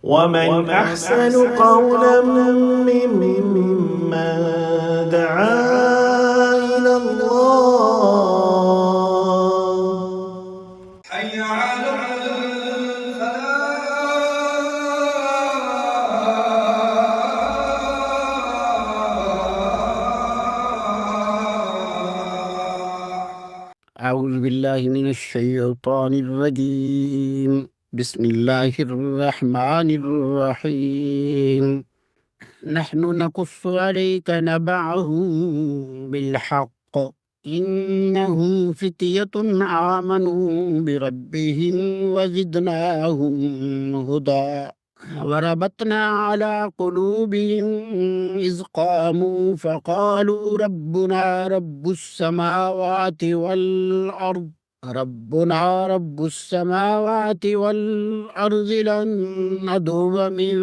ومن أحسن قولا ممن دعا إلى الله. حي على أعوذ بالله من الشيطان الرجيم. بسم الله الرحمن الرحيم. نحن نقص عليك نبعهم بالحق إنهم فتية آمنوا بربهم وزدناهم هدى وربطنا على قلوبهم إذ قاموا فقالوا ربنا رب السماوات والأرض لن ندعو من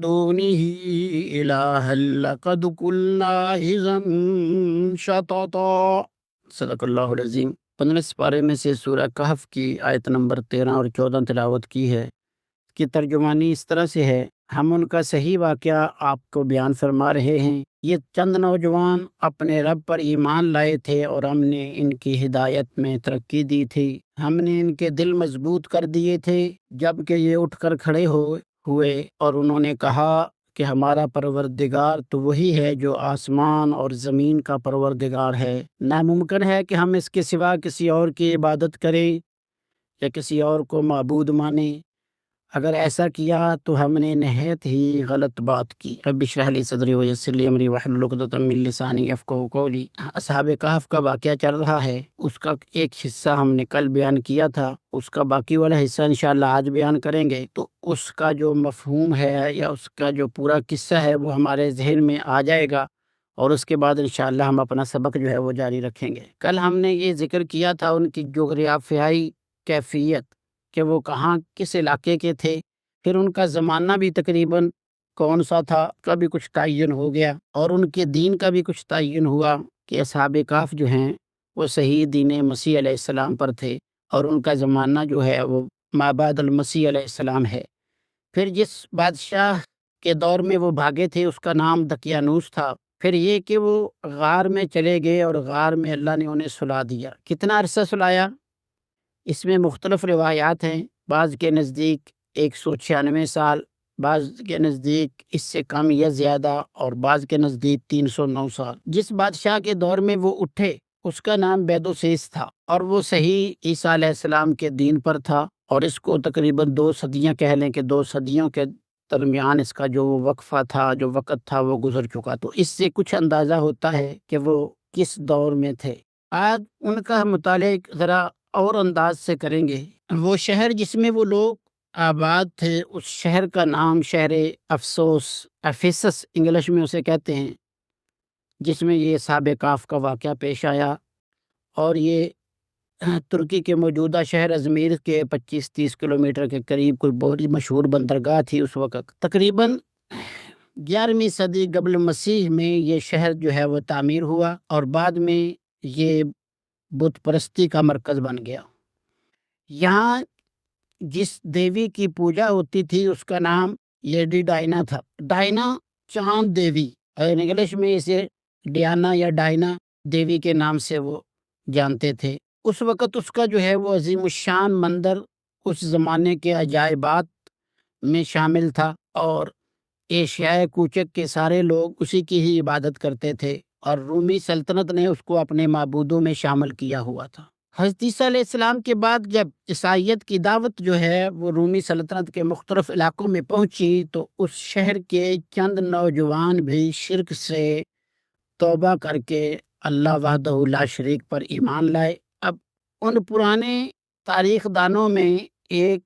دونه إلها لقد قلنا إذا شططا. صدق اللہ العظیم. 15 پارے میں سے سورہ کہف کی آیت نمبر 13 اور 14 تلاوت کی ہے. کی ترجمانی اس طرح سے ہے: ہم ان کا صحیح واقعہ آپ کو بیان فرما رہے ہیں. یہ چند نوجوان اپنے رب پر ایمان لائے تھے اور ہم نے ان کی ہدایت میں ترقی دی تھی. ہم نے ان کے دل مضبوط کر دیے تھے جبکہ یہ اٹھ کر کھڑے ہوئے اور انہوں نے کہا کہ ہمارا پروردگار تو وہی ہے جو آسمان اور زمین کا پروردگار ہے. ناممکن ہے کہ ہم اس کے سوا کسی اور کی عبادت کریں یا کسی اور کو معبود مانیں. اگر ایسا کیا تو ہم نے نہایت ہی غلط بات کی. رب اشرح لی صدری ویسر لی امری واحلل عقدۃ من لسانی یفقہوا قولی. اصحاب کہف کا واقعہ چل رہا ہے. اس کا ایک حصہ ہم نے کل بیان کیا تھا، اس کا باقی والا حصہ انشاءاللہ آج بیان کریں گے. تو اس کا جو مفہوم ہے یا اس کا جو پورا قصہ ہے وہ ہمارے ذہن میں آ جائے گا اور اس کے بعد انشاءاللہ ہم اپنا سبق جو ہے وہ جاری رکھیں گے. کل ہم نے یہ ذکر کیا تھا ان کی جغرافیائی کیفیت کہ وہ کہاں کس علاقے کے تھے، پھر ان کا زمانہ بھی تقریباً کون سا تھا کا بھی کچھ تعین ہو گیا، اور ان کے دین کا بھی کچھ تعین ہوا کہ اصحاب کہف جو ہیں وہ صحیح دین مسیح علیہ السلام پر تھے اور ان کا زمانہ جو ہے وہ مابعد المسیح علیہ السلام ہے. پھر جس بادشاہ کے دور میں وہ بھاگے تھے اس کا نام دقیانوس تھا. پھر یہ کہ وہ غار میں چلے گئے اور غار میں اللہ نے انہیں سلا دیا. کتنا عرصہ سلایا؟ اس میں مختلف روایات ہیں. بعض کے نزدیک 196 سال، بعض کے نزدیک اس سے کم یا زیادہ، اور بعض کے نزدیک 309 سال. جس بادشاہ کے دور میں وہ اٹھے اس کا نام بیدوسیس تھا اور وہ صحیح عیسیٰ علیہ السلام کے دین پر تھا، اور اس کو تقریباً 2 صدیاں کہہ لیں کہ 2 صدیوں کے درمیان اس کا جو وقفہ تھا، جو وقت تھا، وہ گزر چکا. تو اس سے کچھ اندازہ ہوتا ہے کہ وہ کس دور میں تھے. آج ان کا مطالعہ ذرا اور انداز سے کریں گے. وہ شہر جس میں وہ لوگ آباد تھے اس شہر کا نام شہر افسوس، افیسس انگلش میں اسے کہتے ہیں، جس میں یہ اصحاب کہف کا واقعہ پیش آیا. اور یہ ترکی کے موجودہ شہر ازمیر کے 25-30 کلومیٹر کے قریب کوئی بہت ہی مشہور بندرگاہ تھی اس وقت. تقریباً 11ویں صدی قبل مسیح میں یہ شہر جو ہے وہ تعمیر ہوا اور بعد میں یہ بت پرستی کا مرکز بن گیا. یہاں جس دیوی کی پوجا ہوتی تھی اس کا نام لیڈی ڈائنا تھا. ڈائنا چاند دیوی، اور انگلش میں اسے ڈیانا یا ڈائنا دیوی کے نام سے وہ جانتے تھے. اس وقت اس کا جو ہے وہ عظیم الشان مندر اس زمانے کے عجائبات میں شامل تھا، اور ایشیائے کوچک کے سارے لوگ اسی کی ہی عبادت کرتے تھے، اور رومی سلطنت نے اس کو اپنے معبودوں میں شامل کیا ہوا تھا. حضرت عیسیٰ علیہ السلام کے بعد جب عیسائیت کی دعوت جو ہے وہ رومی سلطنت کے مختلف علاقوں میں پہنچی تو اس شہر کے چند نوجوان بھی شرک سے توبہ کر کے اللہ وحدہ لا شریک پر ایمان لائے. اب ان پرانے تاریخ دانوں میں ایک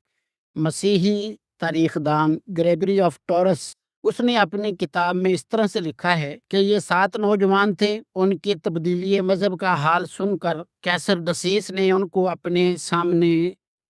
مسیحی تاریخ دان گریگری آف ٹورس، اس نے اپنی کتاب میں اس طرح سے لکھا ہے کہ یہ 7 نوجوان تھے. ان کی تبدیلی مذہب کا حال سن کر کیسر دسیس نے ان کو اپنے سامنے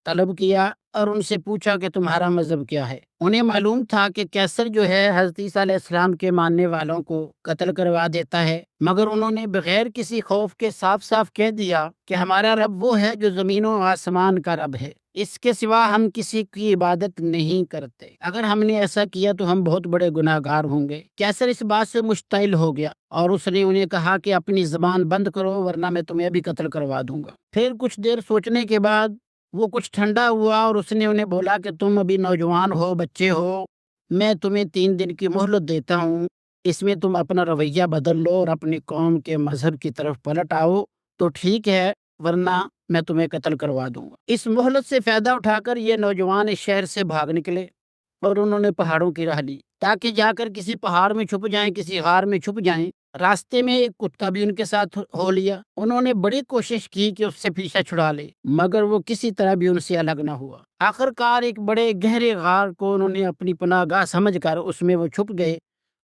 طلب کیا اور ان سے پوچھا کہ تمہارا مذہب کیا ہے۔ انہیں معلوم تھا کہ کیسر جو ہے حضرت عیسیٰ علیہ السلام کے ماننے والوں کو قتل کروا دیتا ہے، مگر انہوں نے بغیر کسی خوف کے صاف صاف کہہ دیا کہ ہمارا رب وہ ہے جو زمین و آسمان کا رب ہے، اس کے سوا ہم کسی کی عبادت نہیں کرتے، اگر ہم نے ایسا کیا تو ہم بہت بڑے گناہ گار ہوں گے۔ کیسر اس بات سے مشتعل ہو گیا اور اس نے انہیں کہا کہ اپنی زبان بند کرو ورنہ میں تمہیں بھی قتل کروا دوں گا۔ پھر کچھ دیر سوچنے کے بعد وہ کچھ ٹھنڈا ہوا اور اس نے انہیں بولا کہ تم ابھی نوجوان ہو، بچے ہو، میں تمہیں 3 دن کی مہلت دیتا ہوں، اس میں تم اپنا رویہ بدل لو اور اپنی قوم کے مذہب کی طرف پلٹ آؤ تو ٹھیک ہے، ورنہ میں تمہیں قتل کروا دوں گا۔ اس مہلت سے فائدہ اٹھا کر یہ نوجوان اس شہر سے بھاگ نکلے اور انہوں نے پہاڑوں کی راہ لی تاکہ جا کر کسی پہاڑ میں چھپ جائیں، کسی غار میں چھپ جائیں۔ راستے میں ایک کتا بھی ان کے ساتھ ہو لیا۔ انہوں نے بڑی کوشش کی کہ اس سے پیچھا چھڑا لے، مگر وہ کسی طرح بھی ان سے الگ نہ ہوا۔ آخر کار ایک بڑے گہرے غار کو انہوں نے اپنی پناہ گاہ سمجھ کر اس میں وہ چھپ گئے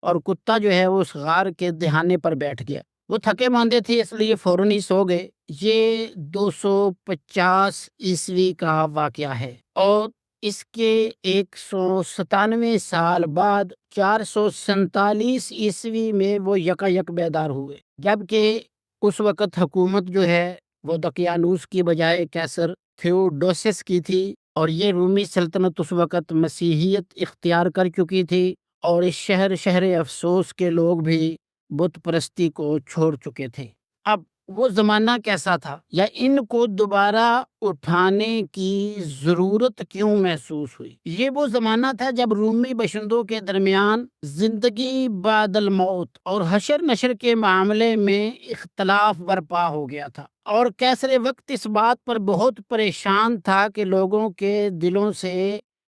اور کتا جو ہے وہ اس غار کے دہانے پر بیٹھ گیا۔ وہ تھکے ماندے تھے اس لیے فوراً ہی سو گئے۔ یہ 250 عیسوی کا واقعہ ہے اور اس کے 197 سال بعد 447 عیسوی میں وہ یکایک بیدار ہوئے، جبکہ اس وقت حکومت جو ہے وہ دقیانوس کی بجائے کیسر تھیوڈوسس کی تھی، اور یہ رومی سلطنت اس وقت مسیحیت اختیار کر چکی تھی، اور اس شہر افسوس کے لوگ بھی بت پرستی کو چھوڑ چکے تھے۔ اب وہ زمانہ کیسا تھا، یا ان کو دوبارہ اٹھانے کی ضرورت کیوں محسوس ہوئی؟ یہ وہ زمانہ تھا جب رومی باشندوں کے درمیان زندگی بعد الموت اور حشر نشر کے معاملے میں اختلاف برپا ہو گیا تھا، اور کیسر وقت اس بات پر بہت پریشان تھا کہ لوگوں کے دلوں سے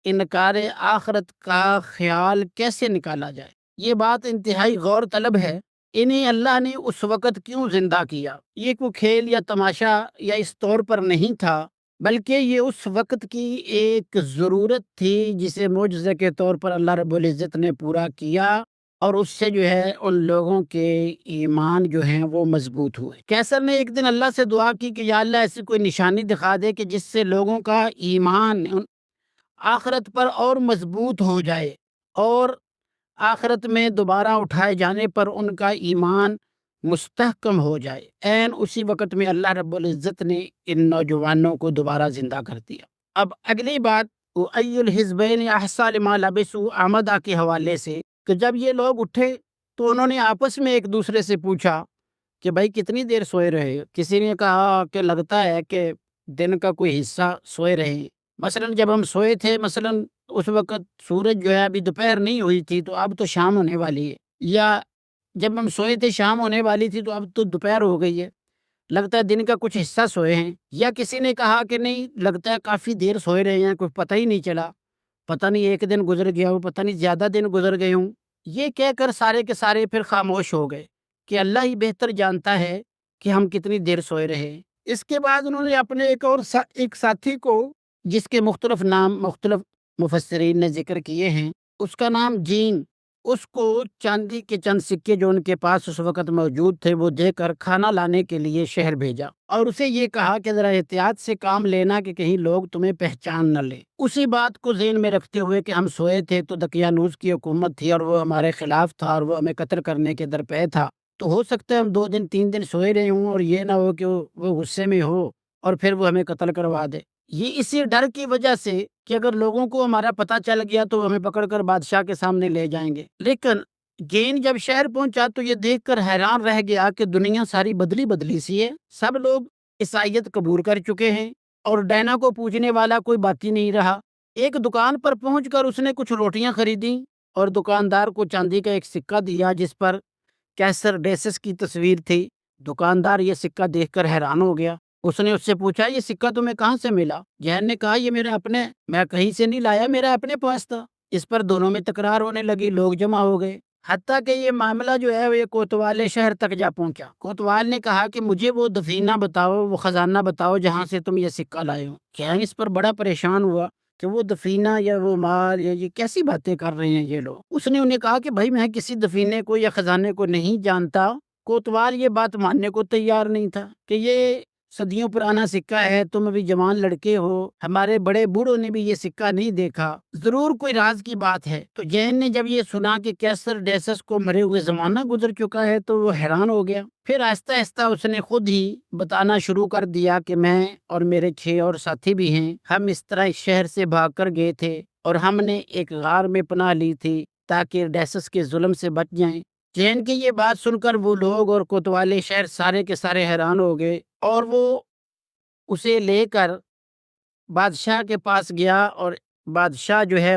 انکار آخرت کا خیال کیسے نکالا جائے۔ یہ بات انتہائی غور طلب ہے۔ انہیں اللہ نے اس وقت کیوں زندہ کیا؟ یہ کوئی کھیل یا تماشا یا اس طور پر نہیں تھا، بلکہ یہ اس وقت کی ایک ضرورت تھی جسے معجزے کے طور پر اللہ رب العزت نے پورا کیا، اور اس سے جو ہے ان لوگوں کے ایمان جو ہیں وہ مضبوط ہوئے۔ کیسر نے ایک دن اللہ سے دعا کی کہ یا اللہ ایسی کوئی نشانی دکھا دے کہ جس سے لوگوں کا ایمان آخرت پر اور مضبوط ہو جائے، اور آخرت میں دوبارہ اٹھائے جانے پر ان کا ایمان مستحکم ہو جائے۔ عین اسی وقت میں اللہ رب العزت نے ان نوجوانوں کو دوبارہ زندہ کر دیا۔ اب اگلی بات وَأَيُّ الْحِزْبَيْنِ أَحْصَىٰ لِمَا لَبِثُوا آمدہ کے حوالے سے، کہ جب یہ لوگ اٹھے تو انہوں نے آپس میں ایک دوسرے سے پوچھا کہ بھائی کتنی دیر سوئے رہے؟ کسی نے کہا کہ لگتا ہے کہ دن کا کوئی حصہ سوئے رہے، مثلاً جب ہم سوئے تھے، مثلاً اس وقت سورج جو ہے ابھی دوپہر نہیں ہوئی تھی تو اب تو شام ہونے والی ہے، یا جب ہم سوئے تھے شام ہونے والی تھی تو اب تو دوپہر ہو گئی ہے، لگتا ہے دن کا کچھ حصہ سوئے ہیں۔ یا کسی نے کہا کہ نہیں، لگتا ہے کافی دیر سوئے رہے ہیں، کچھ پتہ ہی نہیں چلا، پتہ نہیں ایک دن گزر گیا ہو، پتہ نہیں زیادہ دن گزر گئے ہوں۔ یہ کہہ کر سارے کے سارے پھر خاموش ہو گئے کہ اللہ ہی بہتر جانتا ہے کہ ہم کتنی دیر سوئے رہے۔ اس کے بعد انہوں نے اپنے ایک ساتھی کو، جس کے مختلف نام مختلف مفسرین نے ذکر کیے ہیں، اس کا نام جین، اس کو چاندی کے چند سکے جو ان کے پاس اس وقت موجود تھے وہ دے کر کھانا لانے کے لیے شہر بھیجا، اور اسے یہ کہا کہ ذرا احتیاط سے کام لینا کہ کہیں لوگ تمہیں پہچان نہ لیں۔ اسی بات کو ذہن میں رکھتے ہوئے کہ ہم سوئے تھے تو دقیانوس کی حکومت تھی اور وہ ہمارے خلاف تھا اور وہ ہمیں قتل کرنے کے درپے تھا، تو ہو سکتا ہے ہم 2 دن 3 دن سوئے رہے ہوں اور یہ نہ ہو کہ وہ غصے میں ہو اور پھر وہ ہمیں قتل کروا دے۔ یہ اسی ڈر کی وجہ سے کہ اگر لوگوں کو ہمارا پتہ چل گیا تو ہمیں پکڑ کر بادشاہ کے سامنے لے جائیں گے۔ لیکن گین جب شہر پہنچا تو یہ دیکھ کر حیران رہ گیا کہ دنیا ساری بدلی سی ہے، سب لوگ عیسائیت قبول کر چکے ہیں اور ڈینا کو پوجنے والا کوئی باقی نہیں رہا۔ ایک دکان پر پہنچ کر اس نے کچھ روٹیاں خریدیں اور دکاندار کو چاندی کا ایک سکہ دیا جس پر کیسر ڈیسس کی تصویر تھی۔ دکاندار یہ سکہ دیکھ کر حیران ہو گیا۔ اس نے اس سے پوچھا یہ سکہ تمہیں کہاں سے ملا؟ جین نے کہا یہ میرا اپنے، میں کہیں سے نہیں لایا، میرا اپنے پاس تھا۔ اس پر دونوں میں تکرار ہونے لگی، لوگ جمع ہو گئے، حتیٰ کہ یہ معاملہ جو ہے وہ کوتوال شہر تک جا پہنچا۔ کوتوال نے کہا کہ مجھے وہ دفینہ بتاؤ، وہ خزانہ بتاؤ جہاں سے تم یہ سکہ لائے ہو۔ کیا اس پر بڑا پریشان ہوا کہ وہ دفینہ یا وہ مال یا یہ کیسی باتیں کر رہے ہیں یہ لوگ۔ اس نے انہیں کہا کہ بھائی میں کسی دفینے کو یا خزانے کو نہیں جانتا۔ کوتوال یہ بات ماننے کو تیار نہیں تھا کہ یہ صدیوں پرانا سکہ ہے، تم ابھی جوان لڑکے ہو، ہمارے بڑے بوڑھوں نے بھی یہ سکہ نہیں دیکھا، ضرور کوئی راز کی بات ہے۔ تو جین نے جب یہ سنا کہ کیسر ڈیسس کو مرے ہوئے زمانہ گزر چکا ہے تو وہ حیران ہو گیا۔ پھر آہستہ آہستہ اس نے خود ہی بتانا شروع کر دیا کہ میں اور میرے 6 اور ساتھی بھی ہیں، ہم اس طرح اس شہر سے بھاگ کر گئے تھے اور ہم نے ایک غار میں پناہ لی تھی تاکہ ڈیسس کے ظلم سے بچ جائیں۔ جین کی یہ بات سن کر وہ لوگ اور کوتوالے شہر سارے کے سارے حیران ہو گئے، اور وہ اسے لے کر بادشاہ کے پاس گیا، اور بادشاہ جو ہے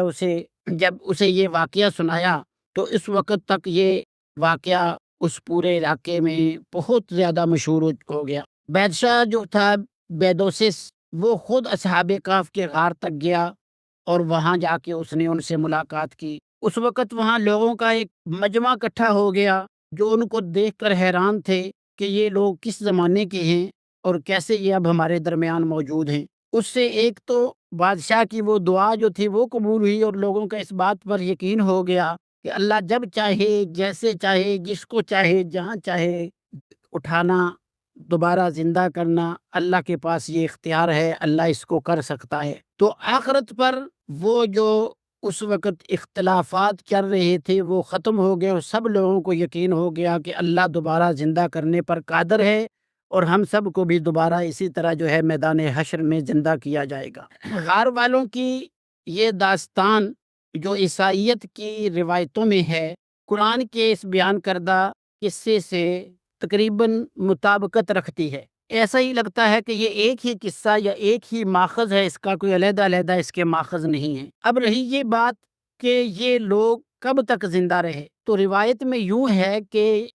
جب اسے یہ واقعہ سنایا تو اس وقت تک یہ واقعہ اس پورے علاقے میں بہت زیادہ مشہور ہو گیا۔ بادشاہ جو تھا بیدوسس، وہ خود اصحاب کہف کے غار تک گیا اور وہاں جا کے اس نے ان سے ملاقات کی۔ اس وقت وہاں لوگوں کا ایک مجمع اکٹھا ہو گیا جو ان کو دیکھ کر حیران تھے کہ یہ لوگ کس زمانے کے ہیں اور کیسے یہ اب ہمارے درمیان موجود ہیں۔ اس سے ایک تو بادشاہ کی وہ دعا جو تھی وہ قبول ہوئی، اور لوگوں کا اس بات پر یقین ہو گیا کہ اللہ جب چاہے، جیسے چاہے، جس کو چاہے، جہاں چاہے اٹھانا، دوبارہ زندہ کرنا، اللہ کے پاس یہ اختیار ہے، اللہ اس کو کر سکتا ہے۔ تو آخرت پر وہ جو اس وقت اختلافات چل رہے تھے وہ ختم ہو گئے، اور سب لوگوں کو یقین ہو گیا کہ اللہ دوبارہ زندہ کرنے پر قادر ہے، اور ہم سب کو بھی دوبارہ اسی طرح جو ہے میدان حشر میں زندہ کیا جائے گا۔ غار والوں کی یہ داستان جو عیسائیت کی روایتوں میں ہے، قرآن کے اس بیان کردہ قصے سے تقریباً مطابقت رکھتی ہے۔ ایسا ہی لگتا ہے کہ یہ ایک ہی قصہ یا ایک ہی ماخذ ہے، اس کا کوئی علیحدہ علیحدہ اس کے ماخذ نہیں ہے۔ اب رہی یہ بات کہ یہ لوگ کب تک زندہ رہے، تو روایت میں یوں ہے کہ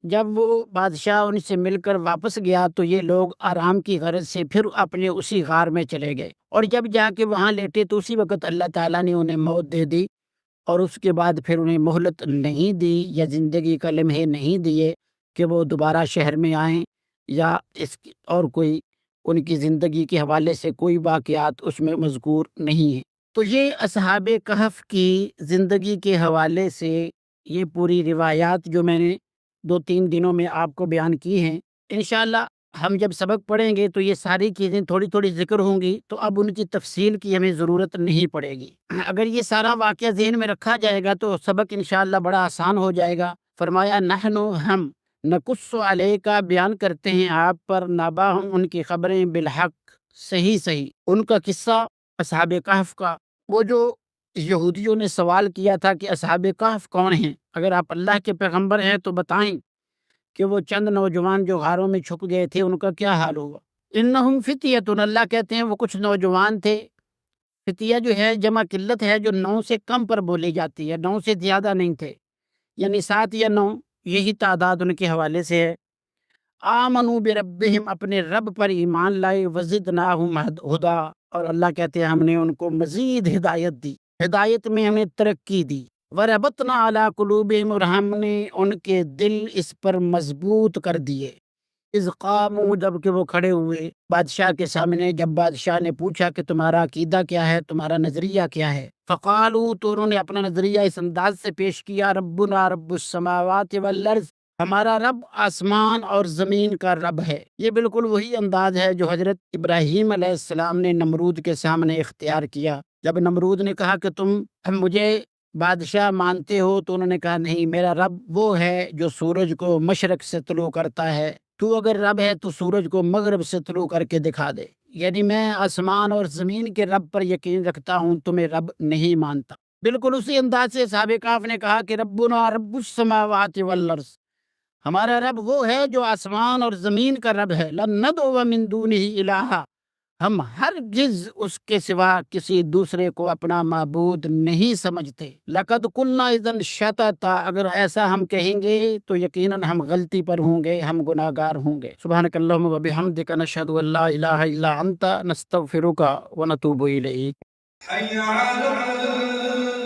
جب وہ بادشاہ ان سے مل کر واپس گیا تو یہ لوگ آرام کی غرض سے پھر اپنے اسی غار میں چلے گئے، اور جب جا کے وہاں لیٹے تو اسی وقت اللہ تعالیٰ نے انہیں موت دے دی، اور اس کے بعد پھر انہیں مہلت نہیں دی یا زندگی کا لمحے نہیں دیے کہ وہ دوبارہ شہر میں آئیں، یا اور کوئی ان کی زندگی کے حوالے سے کوئی واقعات اس میں مذکور نہیں ہیں۔ تو یہ اصحاب کہف کی زندگی کے حوالے سے یہ پوری روایات جو میں نے 2-3 دنوں میں آپ کو بیان کی ہیں، انشاءاللہ ہم جب سبق پڑھیں گے تو یہ ساری چیزیں تھوڑی تھوڑی ذکر ہوں گی، تو اب ان کی تفصیل کی ہمیں ضرورت نہیں پڑے گی۔ اگر یہ سارا واقعہ ذہن میں رکھا جائے گا تو سبق انشاءاللہ بڑا آسان ہو جائے گا۔ فرمایا نحنو ہم نقص علیک بیان کرتے ہیں آپ پر نبأہم ان کی خبریں بالحق صحیح ان کا قصہ اصحاب کہف کا۔ وہ جو یہودیوں نے سوال کیا تھا کہ اصحاب کہف کون ہیں، اگر آپ اللہ کے پیغمبر ہیں تو بتائیں کہ وہ چند نوجوان جو غاروں میں چھپ گئے تھے ان کا کیا حال ہوا۔ انہم فتیۃ، اللہ کہتے ہیں وہ کچھ نوجوان تھے۔ فتیہ جو ہے جمع قلت ہے جو 9 سے کم پر بولی جاتی ہے، 9 سے زیادہ نہیں تھے، یعنی 7 یا 9 یہی تعداد ان کے حوالے سے ہے۔ آمنوا بربہم، اپنے رب پر ایمان لائے، وزدناہم ہدا، اور اللہ کہتے ہیں ہم نے ان کو مزید ہدایت دی، ہدایت میں ہمیں ترقی دی۔ وربطنا علی قلوبہم، اور ہم نے ان کے دل اس پر مضبوط کر دیے۔ اذ قاموا، جب کہ وہ کھڑے ہوئے بادشاہ کے سامنے، جب بادشاہ نے پوچھا کہ تمہارا عقیدہ کیا ہے، تمہارا نظریہ کیا ہے، فقالوا، تو انہوں نے اپنا نظریہ اس انداز سے پیش کیا، ربنا رب السماوات والارض، ہمارا رب آسمان اور زمین کا رب ہے۔ یہ بالکل وہی انداز ہے جو حضرت ابراہیم علیہ السلام نے نمرود کے سامنے اختیار کیا۔ جب نمرود نے کہا کہ تم مجھے بادشاہ مانتے ہو، تو انہوں نے کہا نہیں، میرا رب وہ ہے جو سورج کو مشرق سے طلوع کرتا ہے، تو اگر رب ہے تو سورج کو مغرب سے طلوع کر کے دکھا دے، یعنی میں آسمان اور زمین کے رب پر یقین رکھتا ہوں، تمہیں رب نہیں مانتا۔ بالکل اسی انداز سے اصحاب کہف نے کہا کہ ربنا رب السماوات والارض، ہمارا رب وہ ہے جو آسمان اور زمین کا رب ہے، لن ندعو من دونہ الہا، ہم ہرگز اس کے سوا کسی دوسرے کو اپنا معبود نہیں سمجھتے۔ لقد قلنا اذا شططا، اگر ایسا ہم کہیں گے تو یقیناً ہم غلطی پر ہوں گے، ہم گناہگار ہوں گے۔ سبحانک اللہم و بحمدک، نشہد ان لا الہ الا انت، نستغفرک و نتوب الیک۔ حي على